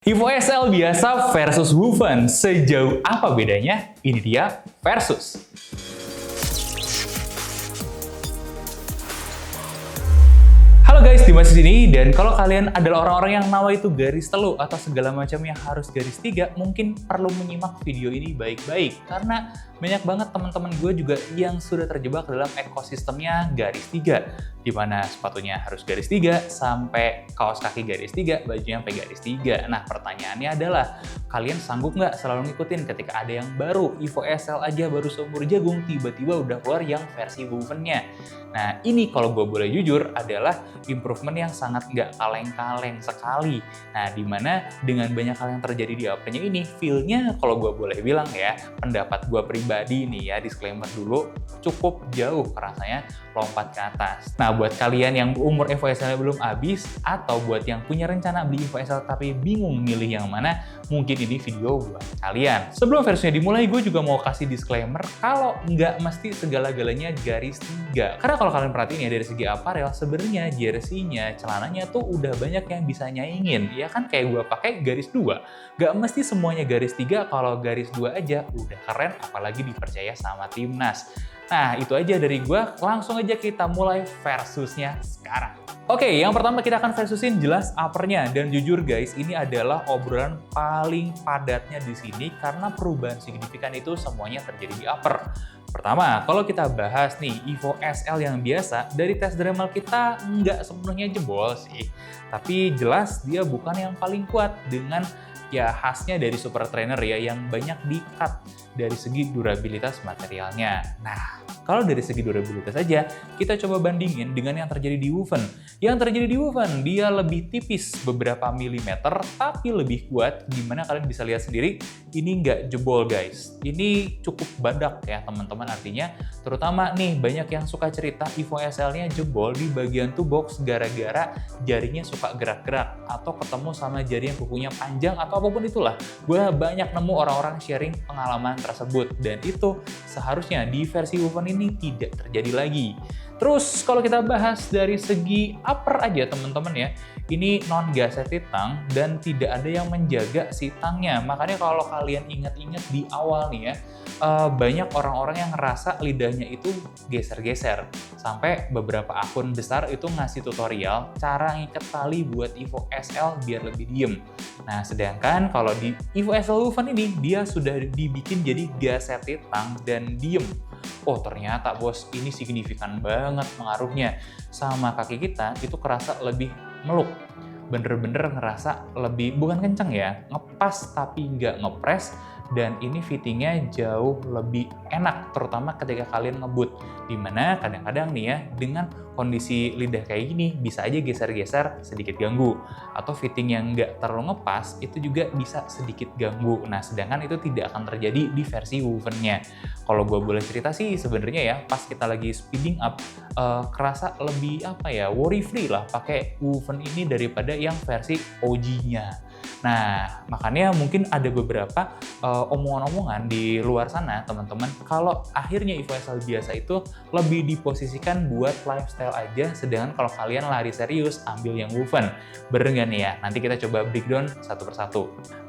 Evo SL biasa versus Woven, sejauh apa bedanya? Ini dia versus. Halo guys, Dimas di sini, dan kalau kalian adalah orang-orang yang nawa itu garis telu atau segala macam yang harus garis tiga, mungkin perlu menyimak video ini baik-baik karena banyak banget teman-teman gue juga yang sudah terjebak dalam ekosistemnya garis tiga, di mana sepatunya harus garis tiga, sampai kaos kaki garis tiga, bajunya sampai garis tiga. Nah, pertanyaannya adalah, kalian sanggup nggak selalu ngikutin ketika ada yang baru? Evo SL aja baru seumur jagung, tiba-tiba udah keluar yang versi woven-nya. Nah, ini kalau gue boleh jujur adalah improvement yang sangat nggak kaleng-kaleng sekali. Nah, dimana dengan banyak hal yang terjadi di uppernya ini, feel-nya kalau gue boleh bilang ya, pendapat gue pribadi nih ya, disclaimer dulu, cukup jauh rasanya lompat ke atas. Nah, buat kalian yang umur Evo SL belum habis, atau buat yang punya rencana beli Evo SL tapi bingung milih yang mana, mungkin ini video buat kalian. Sebelum versinya dimulai, gue juga mau kasih disclaimer kalau nggak mesti segala-galanya garis tiga. Karena kalau kalian perhatiin ya, dari segi aparel, sebenarnya jersey-nya, celananya tuh udah banyak yang bisa nyaingin. Ya kan, kayak gue pakai garis 2. Gak mesti semuanya garis 3, kalau garis 2 aja udah keren, apalagi dipercaya sama timnas. Nah, itu aja dari gue. Langsung aja kita mulai versusnya sekarang. Oke, yang pertama kita akan versusin jelas uppernya. Dan jujur guys, ini adalah obrolan paling padatnya di sini karena perubahan signifikan itu semuanya terjadi di upper. Pertama, kalau kita bahas nih Evo SL yang biasa, dari tes Dremel kita nggak sepenuhnya jebol sih. Tapi jelas dia bukan yang paling kuat dengan ya khasnya dari Super Trainer ya, yang banyak di-cut dari segi durabilitas materialnya. Nah, kalau dari segi durabilitas saja, kita coba bandingin dengan yang terjadi di Woven. Yang terjadi di Woven, dia lebih tipis beberapa milimeter, tapi lebih kuat, dimana kalian bisa lihat sendiri, ini nggak jebol guys. Ini cukup badak ya teman-teman, artinya terutama nih banyak yang suka cerita Evo SL-nya jebol di bagian toe box gara-gara jarinya suka gerak-gerak, atau ketemu sama jari yang kukunya panjang, atau apapun itulah. Gue banyak nemu orang-orang sharing pengalaman tersebut, dan itu seharusnya di versi Woven ini tidak terjadi lagi. Terus kalau kita bahas dari segi upper aja teman-teman ya, ini non gazetted tang dan tidak ada yang menjaga si tangnya. Makanya kalau kalian ingat-ingat di awal nih ya, banyak orang-orang yang ngerasa lidahnya itu geser-geser. Sampai beberapa akun besar itu ngasih tutorial cara ngikat tali buat Evo SL biar lebih diem. Nah, sedangkan kalau di Evo SL Woven ini, dia sudah dibikin jadi gazetted tang dan diem. Oh, ternyata bos, ini signifikan banget pengaruhnya. Sama kaki kita itu kerasa lebih meluk. Bener-bener ngerasa lebih, bukan kenceng ya, ngepas tapi nggak ngepres. Dan ini fittingnya jauh lebih enak, terutama ketika kalian ngebut. Dimana kadang-kadang nih ya, dengan kondisi lidah kayak gini, bisa aja geser-geser sedikit ganggu. Atau fitting yang nggak terlalu ngepas, itu juga bisa sedikit ganggu. Nah, sedangkan itu tidak akan terjadi di versi Woven-nya. Kalau gue boleh cerita sih, sebenarnya ya, pas kita lagi speeding up, kerasa lebih worry free lah pakai Woven ini daripada yang versi OG-nya. Nah, makanya mungkin ada beberapa omongan-omongan di luar sana, teman-teman, kalau akhirnya Evo SL biasa itu lebih diposisikan buat lifestyle aja, sedangkan kalau kalian lari serius, ambil yang Woven. Bener nggak nih ya? Nanti kita coba breakdown satu persatu.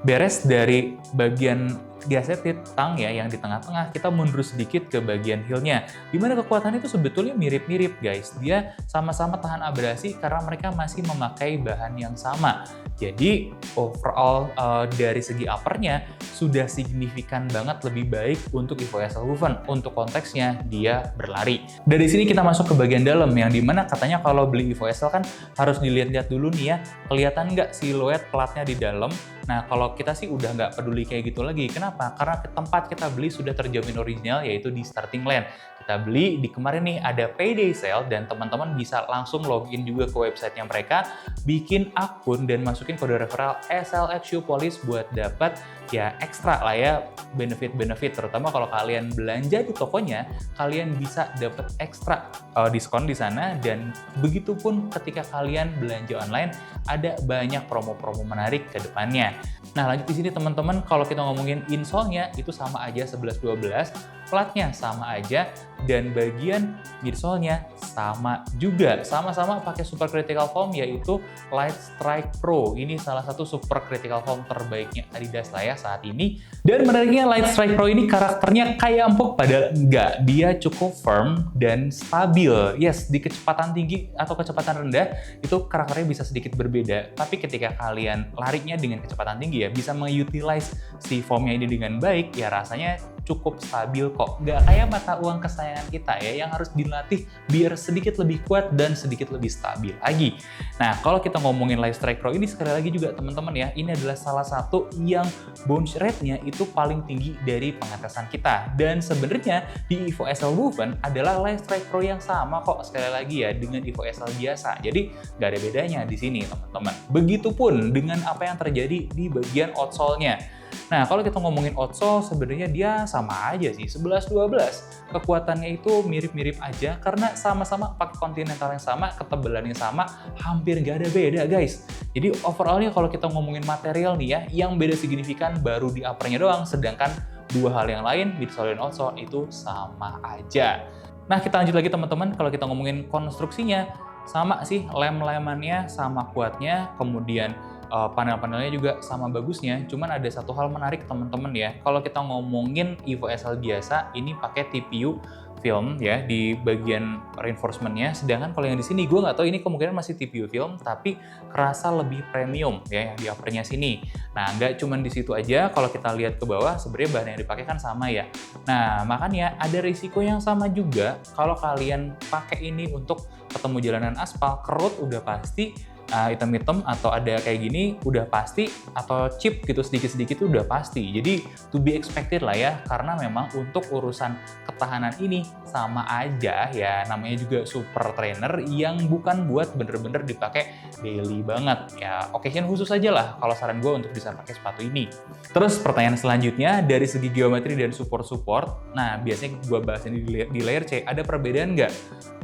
Beres dari bagian gazetted tang ya, yang di tengah-tengah, kita mundur sedikit ke bagian heel-nya, dimana kekuatannya itu sebetulnya mirip-mirip guys. Dia sama-sama tahan abrasi karena mereka masih memakai bahan yang sama. Jadi overall dari segi uppernya sudah signifikan banget lebih baik untuk Evo SL Woven. Untuk konteksnya dia berlari. Dari sini kita masuk ke bagian dalam, yang dimana katanya kalau beli Evo SL kan harus dilihat-lihat dulu nih ya, kelihatan nggak siluet platnya di dalam. Nah, kalau kita sih udah nggak peduli kayak gitu lagi. Kenapa? Karena tempat kita beli sudah terjamin original, yaitu di Starting Line. Kita beli di kemarin nih ada payday sale, dan teman-teman bisa langsung login juga ke websitenya mereka, bikin akun dan masukin kode referral SLX Shoe Polish buat dapat ya ekstra lah ya, benefit-benefit. Terutama kalau kalian belanja di tokonya, kalian bisa dapat ekstra diskon di sana, dan begitupun ketika kalian belanja online, ada banyak promo-promo menarik ke depannya. Nah, lanjut di sini teman-teman, kalau kita ngomongin insole-nya itu sama aja 11-12, platnya sama aja, dan bagian midsole-nya sama juga. Sama-sama pakai super critical foam yaitu Light Strike Pro. Ini salah satu super critical foam terbaiknya Adidas lah ya saat ini. Dan menariknya Light Strike Pro ini karakternya kayak empuk padahal enggak. Dia cukup firm dan stabil. Yes, di kecepatan tinggi atau kecepatan rendah itu karakternya bisa sedikit berbeda. Tapi ketika kalian larinya dengan kecepatan tinggi ya, bisa mengutilize si foamnya ini dengan baik, ya rasanya cukup stabil kok. Nggak kayak mata uang kesayangan kita ya, yang harus dilatih biar sedikit lebih kuat dan sedikit lebih stabil lagi. Nah, kalau kita ngomongin Light Strike Pro ini sekali lagi juga teman-teman ya, ini adalah salah satu yang bounce rate-nya itu paling tinggi dari pengetesan kita. Dan sebenarnya di Evo SL Woven adalah Light Strike Pro yang sama kok sekali lagi ya dengan Evo SL biasa. Jadi nggak ada bedanya di sini teman-teman. Begitupun dengan apa yang terjadi di bagian outsole-nya. Nah, kalau kita ngomongin outsole, sebenarnya dia sama aja sih, 11-12. Kekuatannya itu mirip-mirip aja, karena sama-sama pakai Continental yang sama, ketebalannya sama, hampir nggak ada beda, guys. Jadi overallnya kalau kita ngomongin material nih ya, yang beda signifikan baru di uppernya doang, sedangkan dua hal yang lain, midsole dan outsole, itu sama aja. Nah, kita lanjut lagi teman-teman, kalau kita ngomongin konstruksinya, sama sih, lem-lemannya sama kuatnya, kemudian panel-panelnya juga sama bagusnya, cuman ada satu hal menarik teman-teman ya. Kalau kita ngomongin Evo SL biasa, ini pakai TPU film ya di bagian reinforcement-nya, sedangkan kalau yang di sini gue nggak tahu ini kemungkinan masih TPU film, tapi kerasa lebih premium ya yang di upper-nya sini. Nah, nggak cuman di situ aja, kalau kita lihat ke bawah sebenarnya bahan yang dipakai kan sama ya. Nah, makanya ada risiko yang sama juga kalau kalian pakai ini untuk ketemu jalanan aspal, kerut udah pasti. Hitam-hitam atau ada kayak gini udah pasti, atau chip gitu sedikit-sedikit udah pasti. Jadi to be expected lah ya, karena memang untuk urusan ketahanan ini sama aja ya, namanya juga super trainer yang bukan buat bener-bener dipakai daily banget ya, occasion khusus aja lah kalau saran gue untuk bisa pakai sepatu ini. Terus pertanyaan selanjutnya dari segi geometri dan support, nah biasanya gue bahas ini di layer C, ada perbedaan nggak?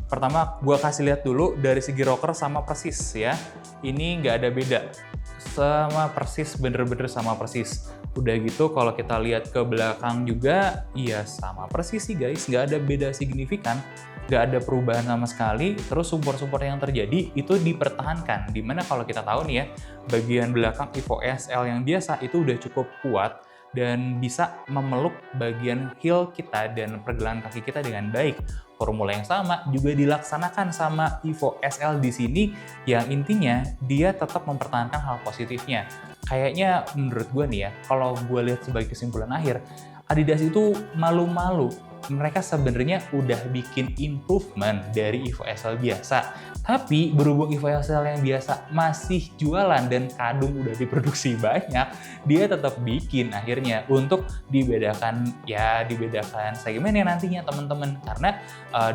Pertama, gue kasih lihat dulu dari segi rocker sama persis ya. Ini nggak ada beda. Sama persis, bener-bener sama persis. Udah gitu, kalau kita lihat ke belakang juga, iya sama persis sih guys. Nggak ada beda signifikan. Nggak ada perubahan sama sekali. Terus support-support yang terjadi itu dipertahankan. Dimana kalau kita tahu nih ya, bagian belakang Evo SL yang biasa itu udah cukup kuat dan bisa memeluk bagian heel kita dan pergelangan kaki kita dengan baik. Formula yang sama juga dilaksanakan sama Evo SL di sini, yang intinya dia tetap mempertahankan hal positifnya. Kayaknya menurut gue nih ya, kalau gue lihat sebagai kesimpulan akhir, Adidas itu malu-malu. Mereka sebenarnya udah bikin improvement dari Evo SL biasa. Tapi berhubung Evo SL yang biasa masih jualan dan kadung udah diproduksi banyak, dia tetap bikin akhirnya untuk dibedakan segmennya nantinya teman-teman. Karena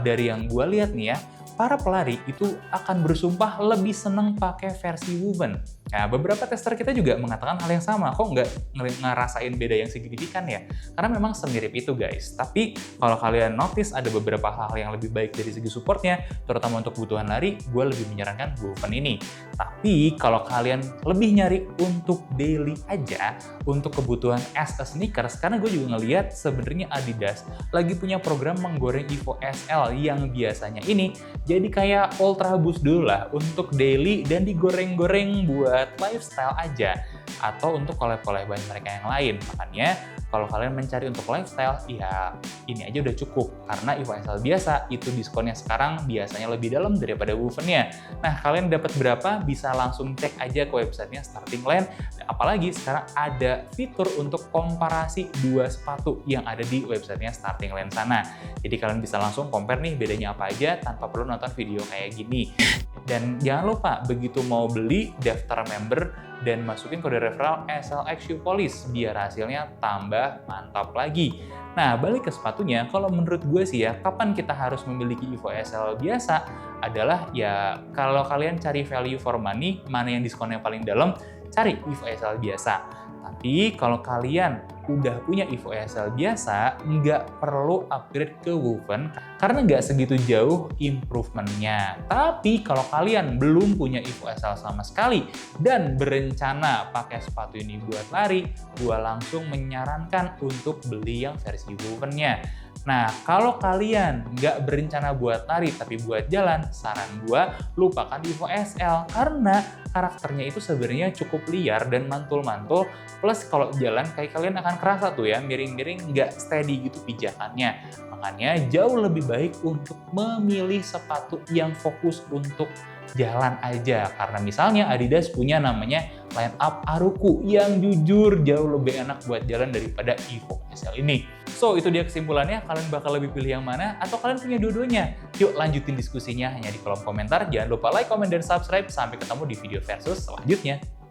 dari yang gue lihat nih ya, para pelari itu akan bersumpah lebih seneng pakai versi woven. Nah, beberapa tester kita juga mengatakan hal yang sama, kok nggak ngerasain beda yang signifikan ya? Karena memang semirip itu guys. Tapi kalau kalian notice ada beberapa hal yang lebih baik dari segi supportnya, terutama untuk kebutuhan lari, gue lebih menyarankan woven ini. Tapi kalau kalian lebih nyari untuk daily aja, untuk kebutuhan as a sneakers, karena gue juga ngeliat sebenarnya Adidas lagi punya program menggoreng Evo SL yang biasanya ini jadi kayak ultra boost dulu lah untuk daily dan digoreng-goreng buat lifestyle aja atau untuk collab-collab mereka yang lain. Makanya kalau kalian mencari untuk lifestyle, ya ini aja udah cukup. Karena Evo SL biasa itu diskonnya sekarang biasanya lebih dalam daripada wovennya. Nah, kalian dapat berapa? Bisa langsung cek aja ke websitenya Starting Line. Apalagi sekarang ada fitur untuk komparasi dua sepatu yang ada di websitenya Starting Line sana. Jadi kalian bisa langsung compare nih bedanya apa aja tanpa perlu nonton video kayak gini. Dan jangan lupa, begitu mau beli, daftar member dan masukin kode referral SLX Shoepolish biar hasilnya tambah mantap lagi. Nah, balik ke sepatunya, kalau menurut gue sih ya, kapan kita harus memiliki Evo SL biasa adalah ya kalau kalian cari value for money, mana yang diskonnya paling dalam, cari Evo SL biasa. Tapi kalau kalian udah punya Evo SL biasa, nggak perlu upgrade ke woven karena nggak segitu jauh improvementnya. Tapi kalau kalian belum punya Evo SL sama sekali dan berencana pakai sepatu ini buat lari, gua langsung menyarankan untuk beli yang versi wovennya. Nah, kalau kalian nggak berencana buat lari tapi buat jalan, saran gua lupakan Evo SL karena karakternya itu sebenarnya cukup liar dan mantul-mantul. Plus kalau jalan kayak kalian akan kerasa tuh ya miring-miring, nggak steady gitu pijakannya. Makanya jauh lebih baik untuk memilih sepatu yang fokus untuk jalan aja. Karena misalnya Adidas punya namanya line up Aruku yang jujur jauh lebih enak buat jalan daripada Evo SL ini. So, itu dia kesimpulannya. Kalian bakal lebih pilih yang mana? Atau kalian punya dua-duanya? Yuk lanjutin diskusinya hanya di kolom komentar. Jangan lupa like, comment, dan subscribe. Sampai ketemu di video versus selanjutnya.